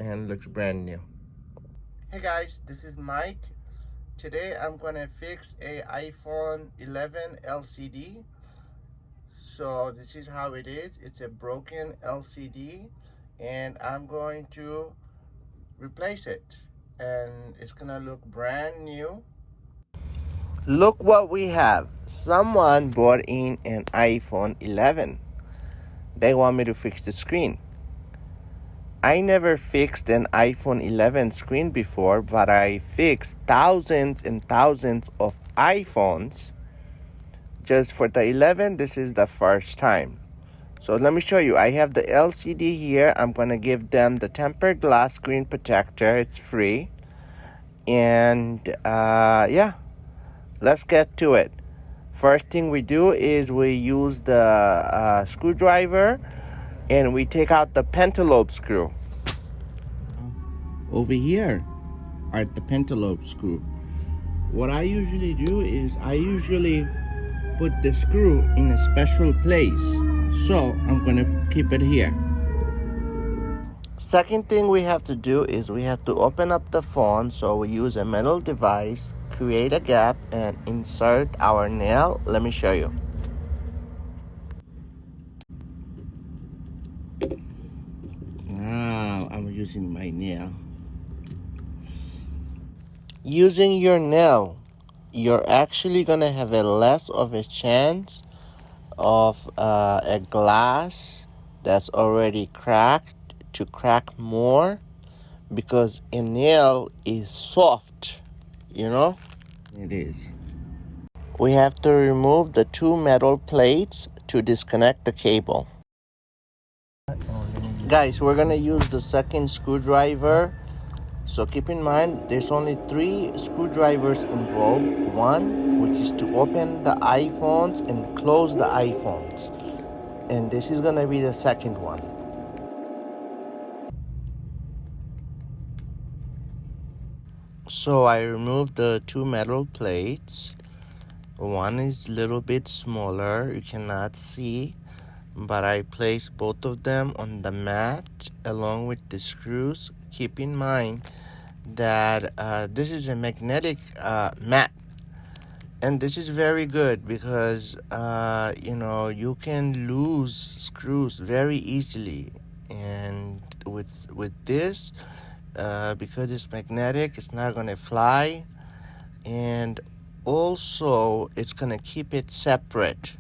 and looks brand new. Hey guys, this is Mike. Today I'm gonna fix a iPhone 11 LCD. So this is how it is. It's a broken LCD and I'm going to replace it and it's gonna look brand new. Look what we have. Someone brought in an iPhone 11. They want me to fix the screen. I never fixed an iPhone 11 screen before, but I fixed thousands and thousands of iPhones. Just for the 11, this is the first time. So let me show you. I have the LCD here. I'm going to give them the tempered glass screen protector. It's free. And yeah, let's get to it. First thing we do is we use the screwdriver and we take out the pentalobe screw. Over here are the pentalobe screw. What I usually do is I usually put the screw in a special place. So I'm going to keep it here. Second thing we have to do is we have to open up the phone. So we use a metal device, create a gap, and insert our nail. Let me show you. Now I'm using my nail. Using your nail, you're actually gonna have a less of a chance of a glass that's already cracked to crack more, because a nail is soft, you know? It is. We have to remove the two metal plates to disconnect the cable. Guys, we're gonna use the second screwdriver. So keep in mind, there's only 3 screwdrivers involved. One, which is to open the iPhones and close the iPhones. And this is gonna be the second one. So I removed the 2 metal plates. One is a little bit smaller, you cannot see, but I placed both of them on the mat along with the screws. Keep in mind that this is a magnetic mat, and this is very good because you can lose screws very easily, and with this because it's magnetic, it's not going to fly, and also it's going to keep it separate,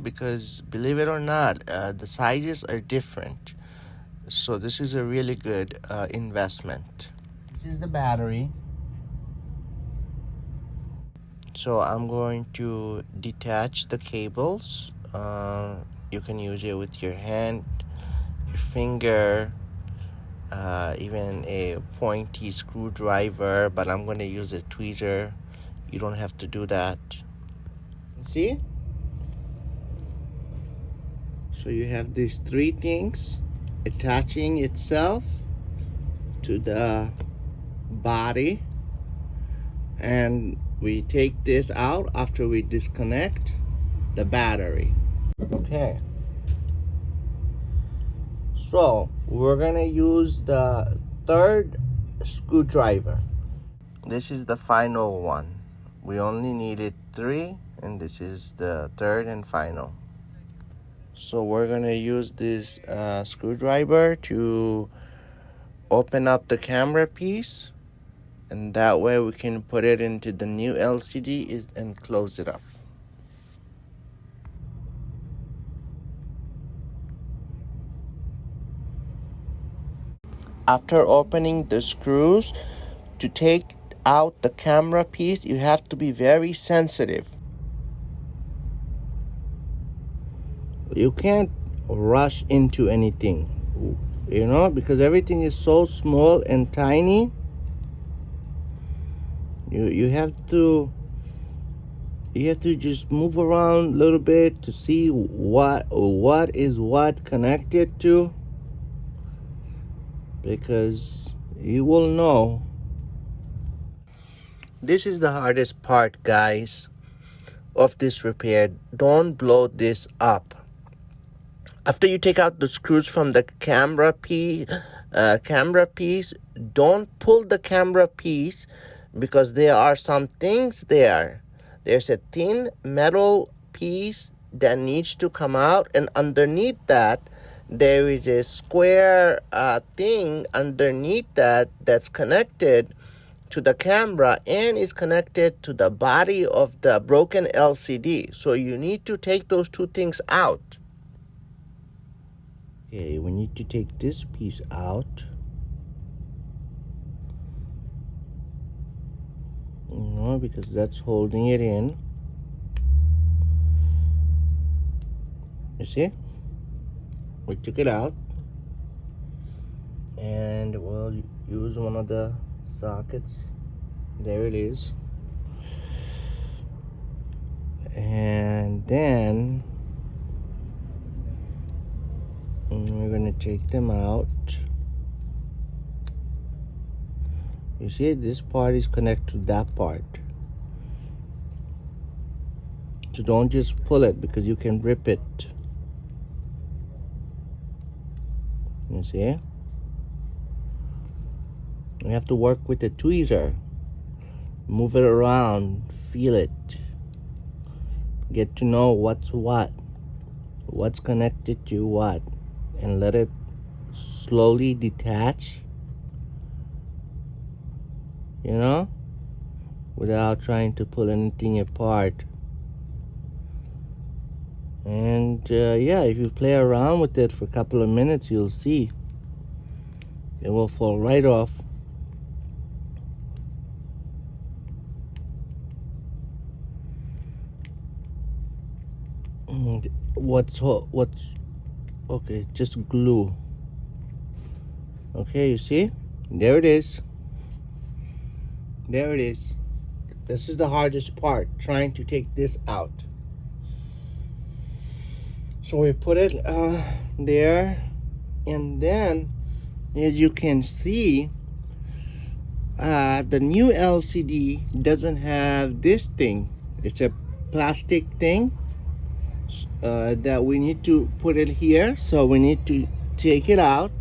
because believe it or not, the sizes are different. So this is a really good investment. This is the battery. So I'm going to detach the cables. You can use it with your hand, your finger, even a pointy screwdriver, but I'm going to use a tweezer. You don't have to do that. See? So you have these 3 things attaching itself to the body, and we take this out after we disconnect the battery. Okay, so we're gonna use the 3rd screwdriver. This is the final one. We only needed 3, and this is the 3rd and final. So we're gonna use this screwdriver to open up the camera piece, and that way we can put it into the new LCD and close it up. After opening the screws, to take out the camera piece, you have to be very sensitive. You can't rush into anything, because everything is so small and tiny. You have to just move around a little bit to see what is what connected to, because you will know. This is the hardest part, guys, of this repair. Don't blow this up. After you take out the screws from the camera piece, camera piece, don't pull the camera piece because there are some things there. There's a thin metal piece that needs to come out, and underneath that there is a square thing underneath that that's connected to the camera and is connected to the body of the broken LCD. So you need to take those two things out. Okay, we need to take this piece out. No, because that's holding it in. You see? We took it out. And we'll use one of the sockets. There it is. And then we're going to take them out. You see, this part is connected to that part. So don't just pull it because you can rip it. You see? You have to work with the tweezer. Move it around, feel it. Get to know what's what's connected to what, and let it slowly detach, you know, without trying to pull anything apart. And yeah, if you play around with it for a couple of minutes, you'll see it will fall right off. What's okay, just glue. Okay, you see, there it is. There it is. This is the hardest part, trying to take this out. So we put it there, and then as you can see, the new LCD doesn't have this thing. It's a plastic thing that we need to put it here. So we need to take it out.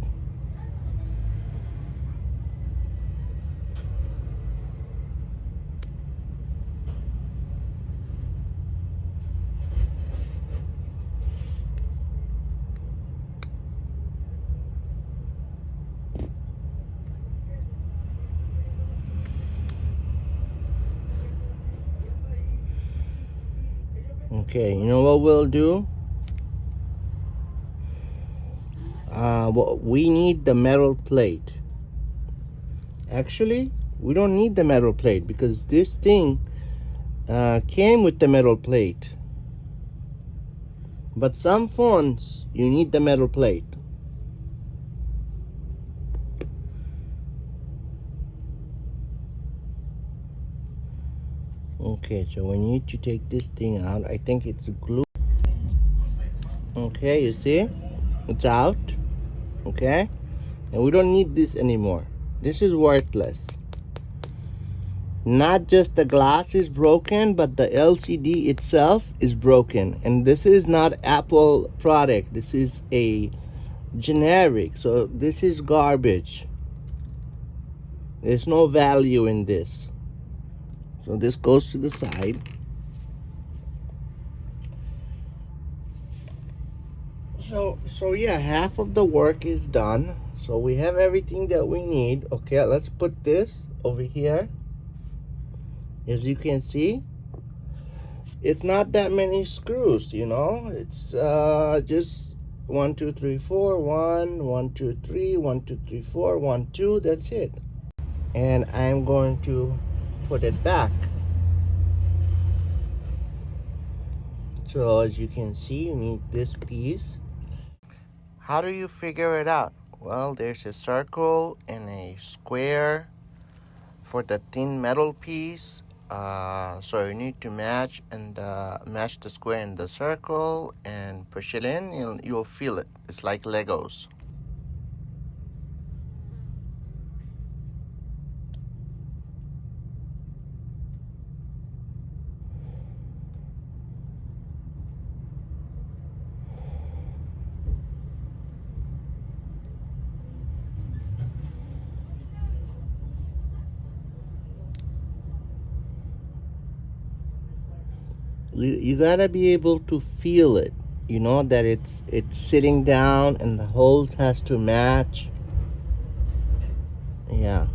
Okay, you know what we'll do? Well, we need the metal plate. Actually, we don't need the metal plate because this thing came with the metal plate. But some phones, you need the metal plate. Okay, so we need to take this thing out. I think it's glue. Okay, you see? It's out. Okay? And we don't need this anymore. This is worthless. Not just the glass is broken, but the LCD itself is broken. And this is not Apple product. This is a generic. So this is garbage. There's no value in this. So this goes to the side. So yeah, half of the work is done. So we have everything that we need. Okay, let's put this over here. As you can see, it's not that many screws, you know. It's just 1 2 3 4 1 1 2 3 1 2 3 4 1 2. That's it. And I'm going to put it back. So as you can see, you need this piece. How do you figure it out? Well, there's a circle and a square for the thin metal piece. So you need to match the square and the circle and push it in, and you'll feel it. It's like Legos. You gotta be able to feel it. You know that it's sitting down and the holes has to match. Yeah.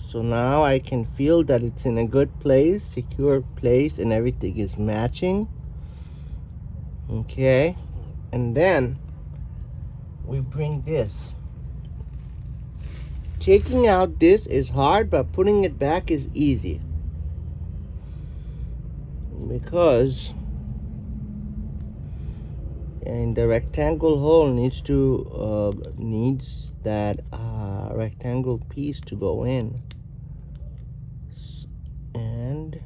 So now I can feel that it's in a good place, secure place, and everything is matching. Okay. And then we bring this. Taking out this is hard, but putting it back is easy. Because and the rectangle hole needs that rectangle piece to go in, and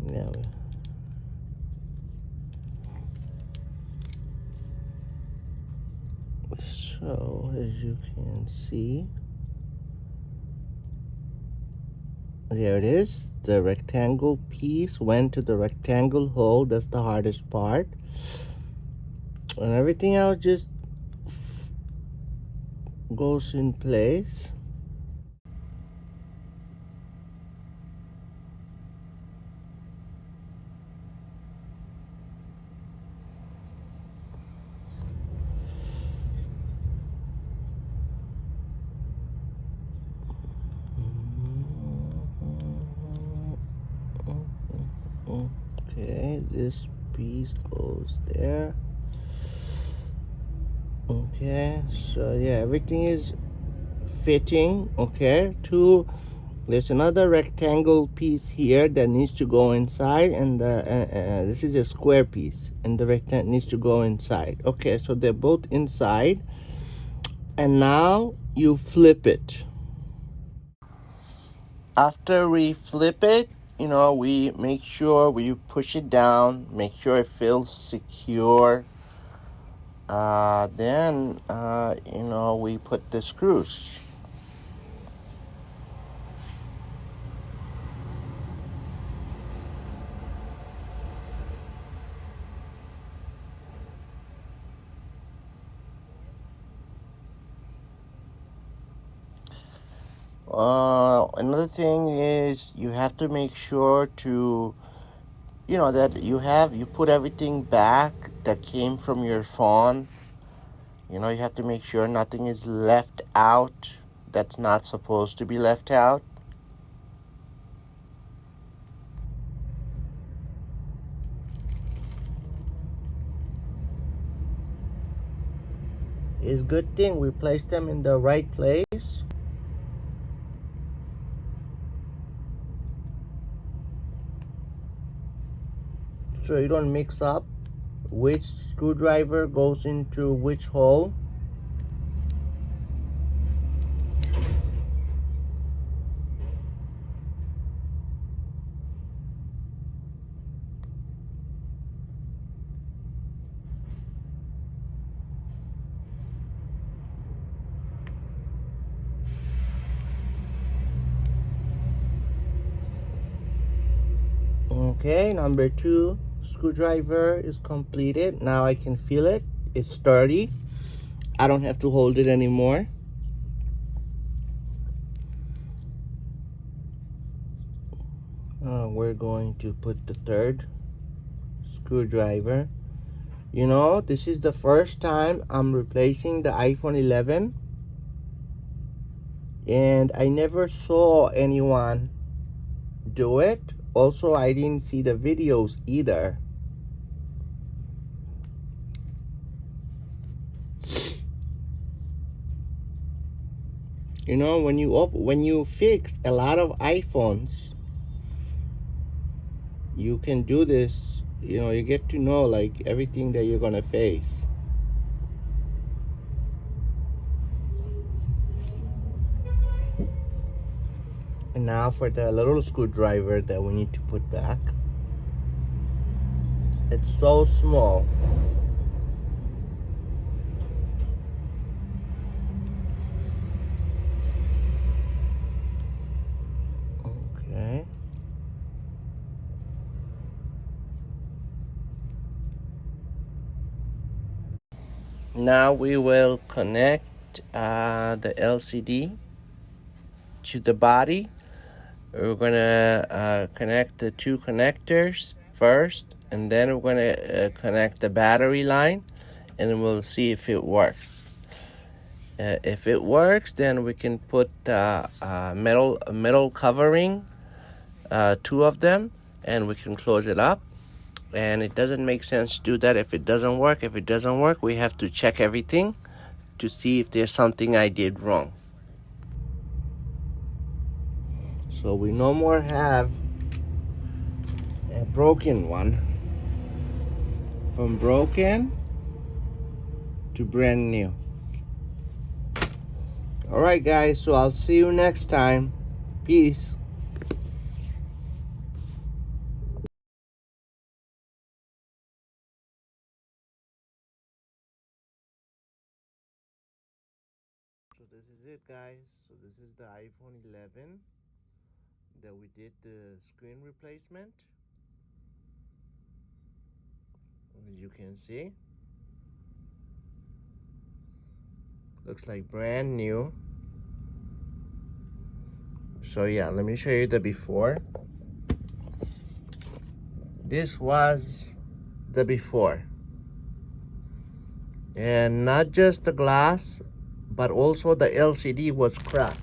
yeah, so as you can see, there it is. The rectangle piece went to the rectangle hole. That's the hardest part, and everything else just goes in place. Okay, this piece goes there. Okay, so yeah, everything is fitting. Okay, there's another rectangle piece here that needs to go inside, and this is a square piece, and the rectangle needs to go inside. Okay, so they're both inside, and now you flip it. After we flip it, we make sure we push it down, make sure it feels secure. Then we put the screws. Another thing is you have to make sure to, that you put everything back that came from your phone. You have to make sure nothing is left out that's not supposed to be left out. It's a good thing we placed them in the right place. So you don't mix up which screwdriver goes into which hole. Okay, number 2 screwdriver is completed. Now I can feel it. It's sturdy. I don't have to hold it anymore. We're going to put the 3rd screwdriver. This is the first time I'm replacing the iPhone 11, and I never saw anyone do it. Also, I didn't see the videos either. When you fix a lot of iPhones, you can do this. You get to know like everything that you're gonna face. And now for the little screwdriver that we need to put back. It's so small. Okay. Now we will connect the LCD to the body. We're gonna connect the two connectors first, and then we're gonna connect the battery line, and we'll see if it works. If it works, then we can put metal covering, two of them, and we can close it up. And it doesn't make sense to do that if it doesn't work. If it doesn't work, we have to check everything to see if there's something I did wrong. So we no more have a broken one. From broken to brand new. Alright guys, so I'll see you next time. Peace. So this is it guys. So this is the iPhone 11 that we did the screen replacement. As you can see, looks like brand new. So yeah, let me show you the before. This was the before, and not just the glass, but also the LCD was cracked.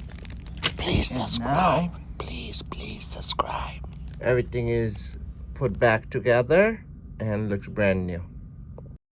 Please subscribe. Please subscribe. Everything is put back together and looks brand new.